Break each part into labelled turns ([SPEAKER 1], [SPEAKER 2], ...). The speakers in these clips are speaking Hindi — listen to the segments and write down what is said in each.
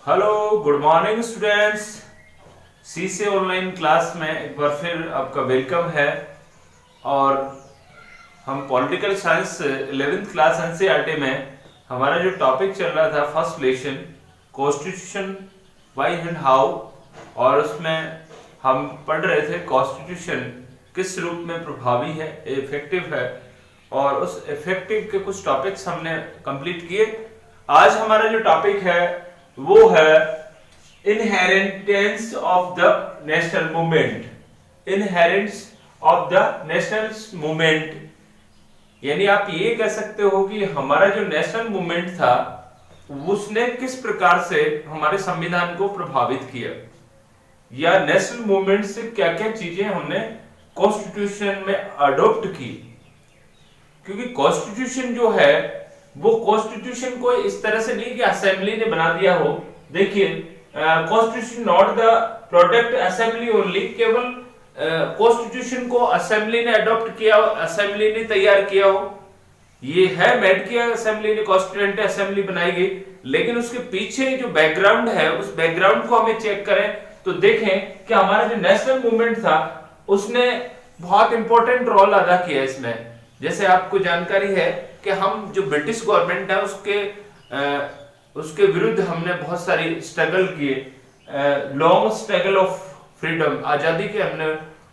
[SPEAKER 1] Hello, good morning students. C से ऑनलाइन क्लास में एक बार फिर आपका वेलकम है। और हम political science 11th class NCERT में हमारा जो टॉपिक चल रहा था first lesson constitution why and how, और उसमें हम पढ़ रहे थे कॉन्स्टिट्यूशन किस रूप में प्रभावी है, इफेक्टिव है, और उस इफेक्टिव के कुछ टॉपिक्स हमने कंप्लीट किए। आज हमारा जो टॉपिक है वो है inheritance of the national movement. Inheritance of the national movement यानी आप ये कह सकते हो कि हमारा जो नेशनल मूवमेंट था उसने किस प्रकार से हमारे संविधान को प्रभावित किया, या नेशनल मूवमेंट से क्या क्या चीजें हमने कॉन्स्टिट्यूशन में अडॉप्ट की। क्योंकि कॉन्स्टिट्यूशन जो है वो कॉन्स्टिट्यूशन को इस तरह से नहीं कि असेंबली ने बना दिया हो। देखिए, constitution not the product assembly only, केवल कॉन्स्टिट्यूशन को असेंबली ने अडॉप्ट किया हो, असेंबली ने तैयार किया हो, ये है मेड किया असेंबली ने, कॉन्स्टिट्यूएंट असेंबली बनाई गई, लेकिन उसके पीछे जो बैकग्राउंड है उस बैकग्राउंड को हमें चेक करें तो देखें कि हमारा जो नेशनल मूवमेंट था उसने बहुत इंपॉर्टेंट रोल अदा किया इसमें। जैसे आपको जानकारी है कि हम जो ब्रिटिश गवर्नमेंट है उसके विरुद्ध हमने बहुत सारी स्ट्रगल किए, लॉन्ग स्ट्रगल ऑफ फ्रीडम, आजादी के हमने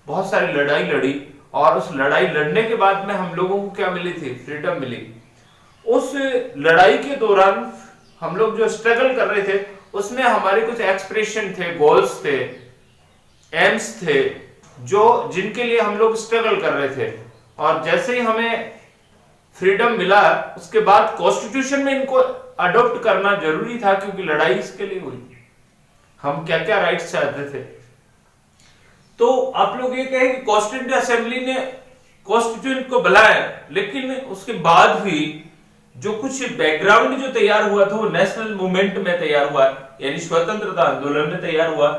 [SPEAKER 1] बहुत सारी लड़ाई लड़ी, और उस लड़ाई लड़ने के बाद में हम लोगों को क्या मिली थी, फ्रीडम मिली। उस लड़ाई के दौरान हम लोग जो स्ट्रगल कर रहे थे उसमें हमारे कुछ एक्सप्रेशन थे, गोल्स थे, एम्स थे, जो जिनके लिए हम लोग स्ट्रगल कर रहे थे। और जैसे ही हमें फ्रीडम मिला उसके बाद कॉन्स्टिट्यूशन में इनको अडॉप्ट करना जरूरी था, क्योंकि लड़ाई इसके लिए हुई, हम क्या क्या राइट्स चाहते थे। तो आप लोग ये कहें कि कॉन्स्टिट्यूएंट असेंबली ने कॉन्स्टिट्यूएंट को बुलाया, लेकिन उसके बाद भी जो कुछ बैकग्राउंड जो तैयार हुआ था वो नेशनल मूवमेंट में तैयार हुआ, यानी स्वतंत्रता आंदोलन में तैयार हुआ,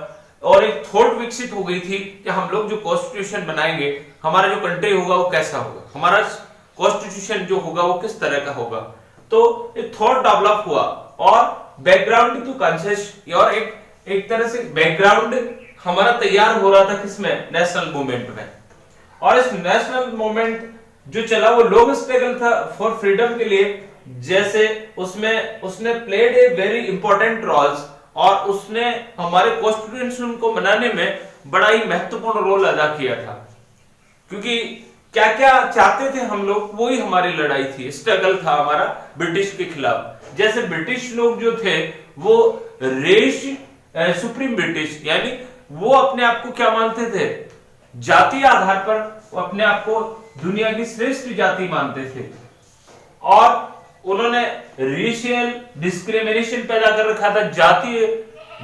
[SPEAKER 1] और एक थॉट विकसित हो गई थी कि हम लोग जो कॉन्स्टिट्यूशन बनाएंगे, हमारा जो कंट्री होगा वो कैसा होगा, हमारा कॉन्स्टिट्यूशन जो होगा वो किस तरह का होगा। तो एक थॉट डेवलप हुआ, और बैकग्राउंड टू कॉन्शियस, और एक तरह से बैकग्राउंड हमारा तैयार हो रहा था किसमें, नेशनल मूवमेंट में। और इस नेशनल मूवमेंट जो चला वो लॉन्ग स्ट्रगल था फॉर फ्रीडम के लिए। जैसे उसने played a very important roles, और उसने हमारे कॉन्स्टिट्यूशन को बनाने में बड़ा ही महत्वपूर्ण रोल अदा किया था। क्योंकि क्या क्या चाहते थे हम लोग, वही हमारी लड़ाई थी, स्ट्रगल था हमारा ब्रिटिश के खिलाफ। जैसे ब्रिटिश लोग जो थे वो सुप्रीम ब्रिटिश, यानी वो अपने आप को क्या मानते थे, जातीय आधार पर वो अपने आप को दुनिया की श्रेष्ठ जाति मानते थे, और उन्होंने रेशियल डिस्क्रिमिनेशन पैदा कर रखा था, जातीय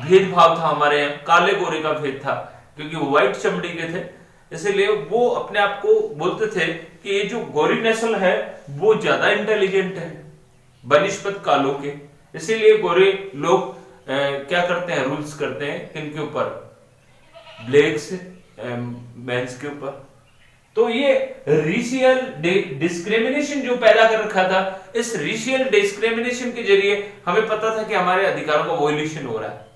[SPEAKER 1] भेदभाव था हमारे यहाँ, काले गोरे का भेद था, क्योंकि वो व्हाइट चमड़ी के थे, इसलिए वो अपने आप को बोलते थे कि ये जो गोरी नस्ल है वो ज्यादा इंटेलिजेंट है बनिस्बत कालों के, इसीलिए गोरे लोग क्या करते हैं, रूल्स करते हैं किनके ऊपर, ब्लैक्स मेंस के ऊपर। तो ये रेशियल डिस्क्रिमिनेशन जो पैदा कर रखा था, इस रेशियल डिस्क्रिमिनेशन के जरिए हमें पता था कि हमारे अधिकारों का वॉयलेशन हो रहा है।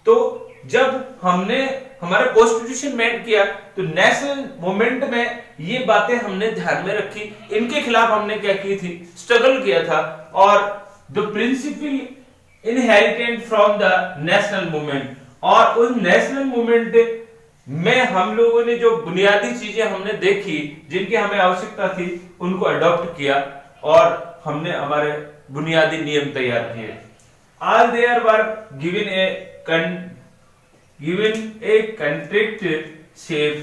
[SPEAKER 1] तो जब हमने हमारा कॉन्स्टिट्यूशन मेंट किया तो नेशनल मूवमेंट में ये बातें हमने ध्यान में रखी, इनके खिलाफ हमने क्या की थी, स्ट्रगल किया था। और the principle inherited from the national movement, और उस नेशनल मूवमेंट में हम लोगों ने जो बुनियादी चीजें हमने देखी, जिनकी हमें आवश्यकता थी, उनको अडॉप्ट किया, और हमने हमारे बुनियादी नियम तैयार किए। All there were given a contract safe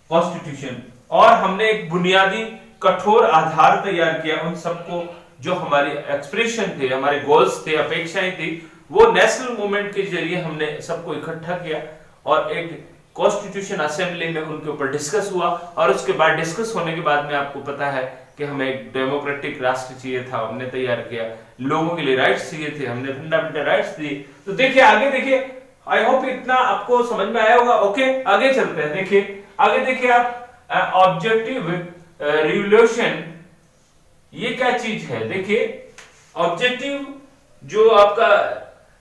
[SPEAKER 1] constitution, और हमने एक बुनियादी कठोर आधार तैयार किया उन सबको, जो हमारी एक्सप्रेशन थे, हमारे गोल्स थे, अपेक्षाएं थी, वो नेशनल मूवमेंट के जरिए हमने सबको इकट्ठा किया, और एक कॉन्स्टिट्यूशन असेंबली में उनके ऊपर डिस्कस हुआ। और उसके बाद डिस्कस होने के बाद में आपको पता है कि हमें एक डेमोक्रेटिक राष्ट्र चाहिए था, हमने तैयार किया, लोगों के लिए राइट्स चाहिए थे, हमने फंडामेंटल राइट्स दिए। तो देखिए आगे, देखिए आई होप इतना आपको समझ में आया होगा। ओके, आगे चलते हैं। देखिए आगे, देखिए आप ऑब्जेक्टिव रिवोल्यूशन, ये क्या चीज है। देखिए ऑब्जेक्टिव जो आपका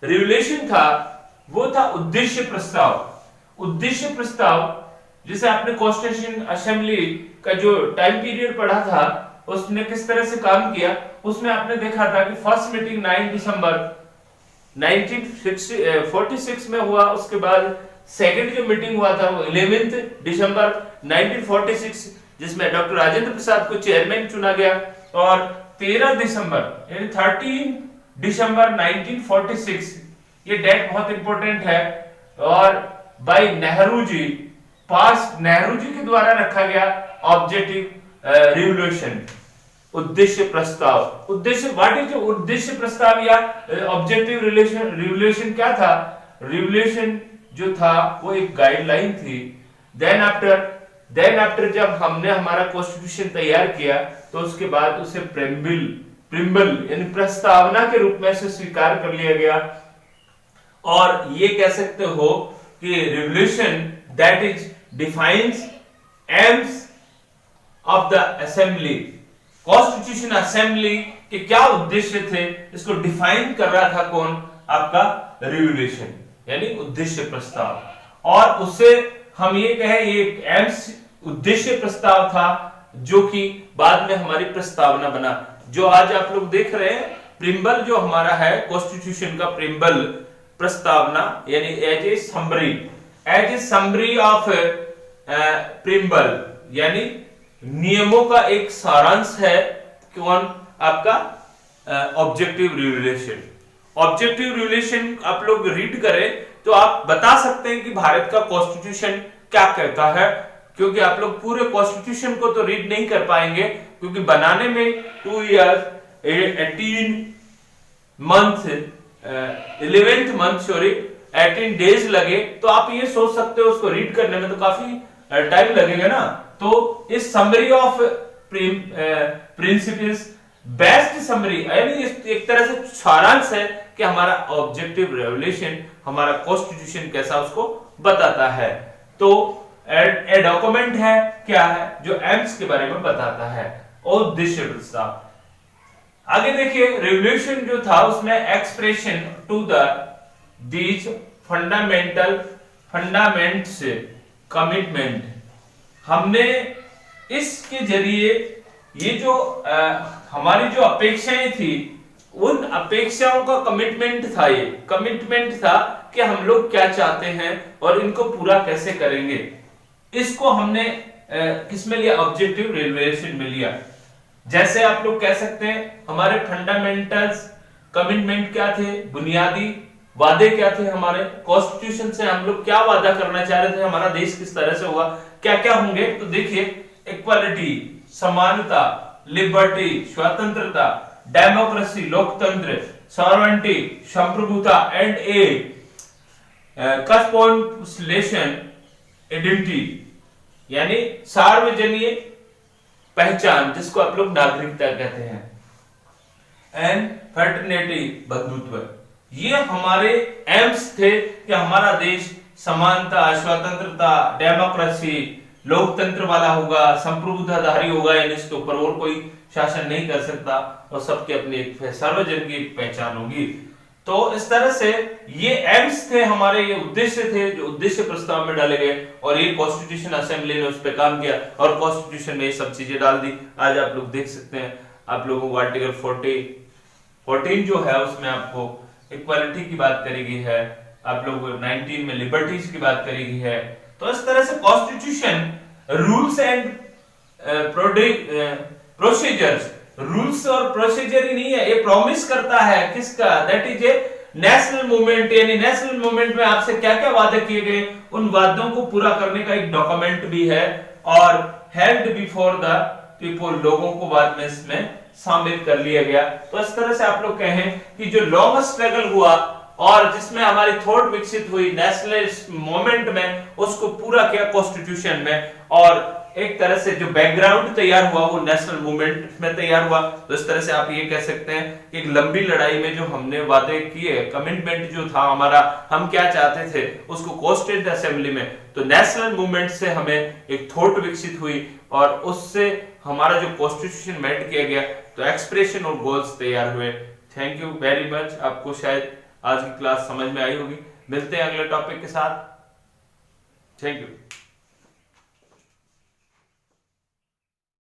[SPEAKER 1] रेवोल्यूशन था वो था उद्देश्य प्रस्ताव। उद्देश्य प्रस्ताव जिसे आपने कॉन्स्टिट्यूशन असेंबली का जो टाइम पीरियड पढ़ा था उसने किस तरह से काम किया, उसमें आपने देखा था कि फर्स्ट मीटिंग 9 दिसंबर 1946 में हुआ, उसके बाद सेकंड जो मीटिंग हुआ था वो 11 दिसंबर 1946 जिसमें डॉक्टर राजेंद्र प्रसाद को चेयरमैन चुना गया, और 13 दिसंबर यानी 13 दिसंबर 1946 ये डेट बहुत इंपॉर्टेंट है, और बाय नेहरू जी, पास नेहरू जी के द्वारा रखा गया ऑब्जेक्टिव रिवोल्यूशन, उद्देश्य प्रस्ताव। उद्देश्य व्हाट इज उद्देश्य प्रस्ताव या ऑब्जेक्टिव रिवोल्यूशन क्या था? रिवोल्यूशन जो था वो एक गाइडलाइन थी। देन आफ्टर जब हमने हमारा कॉन्स्टिट्यूशन तैयार किया तो उसके बाद उसे प्रिम्बल यानी प्रस्तावना के रूप में से स्वीकार कर लिया गया, और ये कह सकते हो कि revolution that is defines AIIMS of the assembly. Constitution assembly के क्या उद्देश्य थे इसको डिफाइन कर रहा था कौन? आपका रिवोल्यूशन यानी उद्देश्य प्रस्ताव, और उससे हम ये कहें ये एम्स उद्देश्य प्रस्ताव था जो कि बाद में हमारी प्रस्तावना बना। जो आज आप लोग देख रहे हैं प्रिम्बल जो हमारा है कॉन्स्टिट्यूशन का प्रिम्बल प्रस्तावना यानी as a summary of preamble यानी नियमों का एक सारांश है कौन? आपका ऑब्जेक्टिव रिवोल्यूशन। ऑब्जेक्टिव रिवोल्यूशन आप लोग रीड करें तो आप बता सकते हैं कि भारत का कॉन्स्टिट्यूशन क्या कहता है, क्योंकि आप लोग पूरे कॉन्स्टिट्यूशन को तो रीड नहीं कर पाएंगे क्योंकि बनाने में 2 इयर्स 18 डेज लगे, तो आप ये सोच सकते हो उसको रीड करने में तो काफी टाइम लगेगा ना। तो इस summary of principles best summary यानी एक तरह से सारांश है कि हमारा ऑब्जेक्टिव रिवोल्यूशन हमारा कॉन्स्टिट्यूशन कैसा उसको बताता है। तो ए डॉक्यूमेंट है क्या है जो एम्स के बारे में बताता है, उद्देश्य प्रस्ताव। आगे देखिए रिवोल्यूशन जो था उसमें एक्सप्रेशन टू दीज फंडामेंट्स कमिटमेंट, हमने इसके जरिए ये जो हमारी जो अपेक्षाएं थी उन अपेक्षाओं का कमिटमेंट था, ये कमिटमेंट था कि हम लोग क्या चाहते हैं और इनको पूरा कैसे करेंगे। इसको हमने किसमें लिया? ऑब्जेक्टिव रिवोल्यूशन में लिया। जैसे आप लोग कह सकते हैं हमारे फंडामेंटल्स कमिटमेंट क्या थे, बुनियादी वादे क्या थे हमारे कॉन्स्टिट्यूशन से, हम लोग क्या वादा करना चाह रहे थे, हमारा देश किस तरह से होगा, क्या क्या होंगे। तो देखिए इक्वालिटी समानता, लिबर्टी स्वतंत्रता, डेमोक्रेसी लोकतंत्र, सॉवरेंटी संप्रभुता एंड ए कॉस्मोपोलिटेन आइडेंटिटी यानी सार्वजनिक पहचान जिसको आप लोग नागरिकता कहते हैं, एंड फ्रेटर्निटी बंधुत्व। ये हमारे एम्स थे कि हमारा देश समानता, स्वतंत्रता, डेमोक्रेसी, लोकतंत्र वाला होगा, संप्रभुताधारी होगा, यानी इसके ऊपर और कोई शासन नहीं कर सकता और सबकी अपनी एक सार्वजनिक पहचान होगी। तो इस तरह से ये एम्स थे हमारे, ये उद्देश्य थे जो उद्देश्य प्रस्ताव में डाले गए, और ये कॉन्स्टिट्यूशन असेंबली ने उस पर काम किया और कॉन्स्टिट्यूशन में ये सब चीजें डाल दी। आज आप लोग देख सकते हैं, आप लोगों को आर्टिकल 14 जो है उसमें आपको इक्वालिटी की बात करी गई है, आप लोग 19 में लिबर्टीज की बात करी गई है। तो इस तरह से constitution rules and procedures, rules और प्रोसीजर ही नहीं है, ये प्रॉमिस करता है किसका? That is a national movement, यानी नेशनल मूवमेंट में आपसे क्या क्या वादे किए गए उन वादों को पूरा करने का एक डॉक्यूमेंट भी है, और हेल्ड बिफोर द पीपल, लोगों को बाद में इसमें शामिल कर लिया गया। तो इस तरह से आप लोग कहें कि जो लॉन्ग स्ट्रगल हुआ और जिसमें हमारी थॉट विकसित हुई नेशनलिस्ट मूवमेंट में, उसको पूरा किया कॉन्स्टिट्यूशन में, और एक तरह से जो बैकग्राउंड तैयार हुआ वो नेशनल मूवमेंट में तैयार हुआ। तो इस तरह से आप ये कह सकते हैं कि एक लंबी लड़ाई में जो हमने वादे किए, कमिटमेंट जो था हमारा, हम क्या चाहते थे उसको कॉन्स्टिट्यूएंट असेंबली में, तो नेशनल मूवमेंट से हमें एक थॉट विकसित हुई और उससे हमारा जो कॉन्स्टिट्यूशन मेट किया गया, तो एक्सप्रेशन और गोल्स तैयार हुए। Thank you very much. आपको शायद आज की क्लास समझ में आई होगी। मिलते हैं अगले टॉपिक के साथ। Thank you.